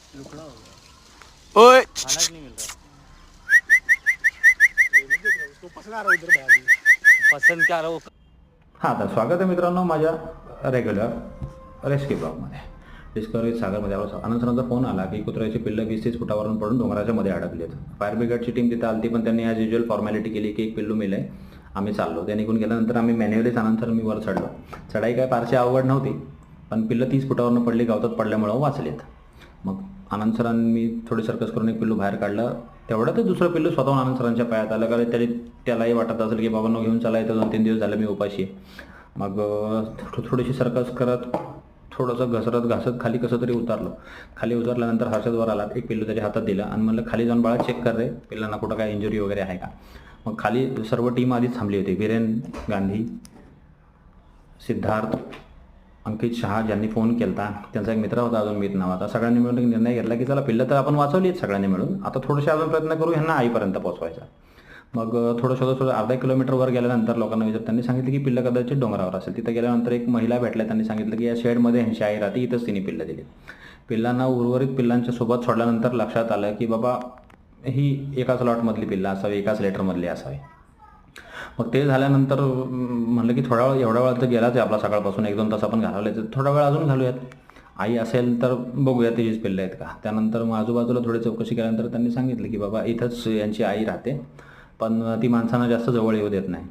लुकड़ा हो गया, ओए खाना ही नहीं मिल रहा। उसको पसंद आ रहा उधर भाई, पसंद क्या आ रहा वो। हां, तर स्वागत आहे मित्रांनो माझ्या रेग्युलर रेस्क्यू ब्लॉगमध्ये. डिस्कवरी सागरमध्ये आपला आनंद सरांचा फोन आला की कुत्र्याची पिल्लं 20-30 फुटावरून पडून डोंगराच्या मध्ये अडकली आहेत. फायर ब्रिगेडची टीम तिथे आली पण त्यांनी ॲज युज्युअल फॉर्मॅलिटी केली की एक पिल्लू मेलं आहे. आम्ही चाललो. ते निघून गेल्यानंतर आम्ही मॅन्युअलीच आनंद सर मी वर चढलो. चढाई काय फारशी अवघड नव्हती, पण पिल्लं 30 फुटावरून पडली, गवतात पडल्यामुळं वाचलीत. मग आनंद सरांनी मी थोडी सर्कस करून एक पिल्लू बाहेर काढलं. तेवढ्यातच दुसरं पिल्लू स्वतःहून आनंद सरांच्या पायात आलं. कारण त्यालाही वाटत असेल की बाबांनो घेऊन चला, इथं 2-3 दिवस झाले मी उपाशी आहे. मग थोडीशी सर्कस करत थोडंसं घासत खाली कसं तरी उतरलो. खाली उतरल्यानंतर हर्षद वर आला. एक पिल्लू त्याच्या हातात दिलं आणि म्हणलं खाली जाऊन बाळा चेक कर रे, पिल्लांना कुठं काय इंजुरी वगैरे आहे का. मग खाली सर्व टीम आधीच थांबली होती. वीरेन गांधी, सिद्धार्थ, अंकित शहा ज्यांनी फोन केला त्यांचा एक मित्र होता अजून मीत नावाचा. सगळ्यांनी मिळून एक निर्णय घेतला की चला पिल्लं तर आपण वाचवली आहेत सगळ्यांनी मिळून, आता थोडेसे अजून प्रयत्न करू ह्यांना आईपर्यंत पोहोचवायचा. मग थोडं शोधत अर्धा किलोमीटर वर गेल्यानंतर लोकांना विचार त्यांनी सांगितलं की पिल्लं कदाचित डोंगरावर असेल. तिथं गेल्यानंतर एक महिला भेटल्या. त्यांनी सांगितलं की या शेडमध्ये ह्यांची आई राहते, इथंच तिने पिल्लं दिली. पिल्लांना उर्वरित पिल्लांच्या सोबत सोडल्यानंतर लक्षात आलं की बाबा ही एकाच लॉटमधली पिल्लं असावी, एकाच लेटरमधली असावी. मग ते झाल्यानंतर म्हणलं की थोडा वेळ, एवढा वेळ तर गेलाच आहे आपला सकाळपासून, 1-2 तास आपण घालवले, तर थोडा वेळ अजून घालूयात. आई असेल तर बघूया तिचीच पिल्लं आहेत का. त्यानंतर मग आजूबाजूला थोडी चौकशी केल्यानंतर त्यांनी सांगितलं की बाबा इथंच यांची आई राहते, पण ती माणसांना जास्त जवळ येऊ देत नाही.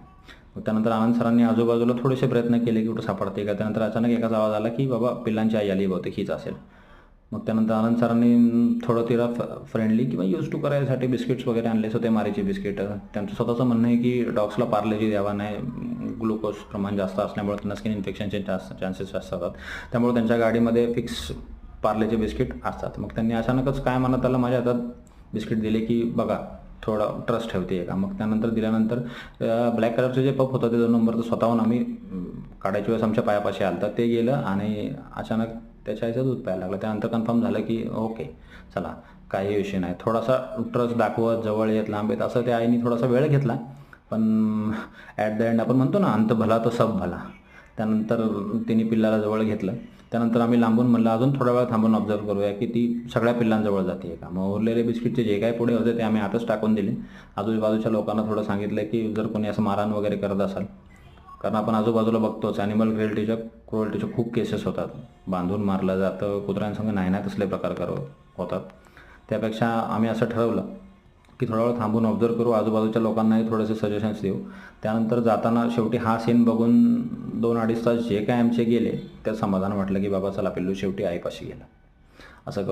मग त्यानंतर आनंद सरांनी आजूबाजूला थोडेसे प्रयत्न केले की कुठं सापडते का. त्यानंतर अचानक एकाचा आवाज आला की बाबा पिल्लांची आई आली, बहुतेक हीच असेल. मग त्यानंतर आनंद सरांनी थोडं तिला फ्रेंडली किंवा यूज टू करायसाठी बिस्किट्स वगैरे आणले होते, मारीचे बिस्किट. त्यांचं स्वतःचं म्हणणं आहे की डॉग्सला पार्लेजी द्यावा नाही, ग्लुकोज प्रमाण जास्त असल्यामुळे त्यांना स्किन इन्फेक्शनचे चान्सेस जास्त असतात. त्यामुळे त्यांच्या गाडीमध्ये फिक्स पार्लेचे बिस्किट असतात. मग त्यांनी अचानकच काय म्हणत आलं, माझ्या हातात बिस्किट दिले की बघा थोडं ट्रस्ट ठेवते का. मग त्यानंतर दिल्यानंतर ब्लॅक कलरचे जे पप होतं ते 2 नंबरचं स्वतःहून आम्ही काढायच्या वेळेस आमच्या पायापाशी आलं, तर ते गेलं आणि अचानक त्याच्या आईचं दूध प्यायला लागलं. त्यानंतर कन्फर्म झालं की ओके चला काही विषय नाही. थोडासा ट्रस्ट दाखवत जवळ येत लांब येत असं त्या आईने थोडासा वेळ घेतला, पण ॲट द एंड आपण म्हणतो ना अंत भला तो सब भला. त्यानंतर तिने पिल्लाला जवळ घेतलं. त्यानंतर आम्ही लांबून म्हणलं अजून थोडा वेळ थांबून ऑब्झर्व करूया की ती सगळ्या पिल्लांजवळ जाते का. मग उरलेले बिस्किटचे जे काही पुढे होते ते आम्ही आताच टाकून दिले. आजूबाजूच्या लोकांना थोडं सांगितलं की जर कोणी असं मारहाण वगैरे करत असाल, कारण आपण आजूबाजूला बघतोच ॲनिमल क्रुएल्टीच्या खूप केसेस होतात. बांधून मारलं जातं, कुत्र्यांसंग नाही तसले प्रकार होतात. त्यापेक्षा आम्ही असं ठरवलं की थोडा वेळ थांबून ऑब्झर्व करू, आजूबाजूच्या लोकांनाही थोडेसे सजेशन्स देऊ. त्यानंतर जाताना शेवटी हा सीन बघून 2-2.5 तास जे काय आमचे गेले त्यात समाधान वाटलं की बाबा चला पिल्लू शेवटी आईपाशी गेला. असं करू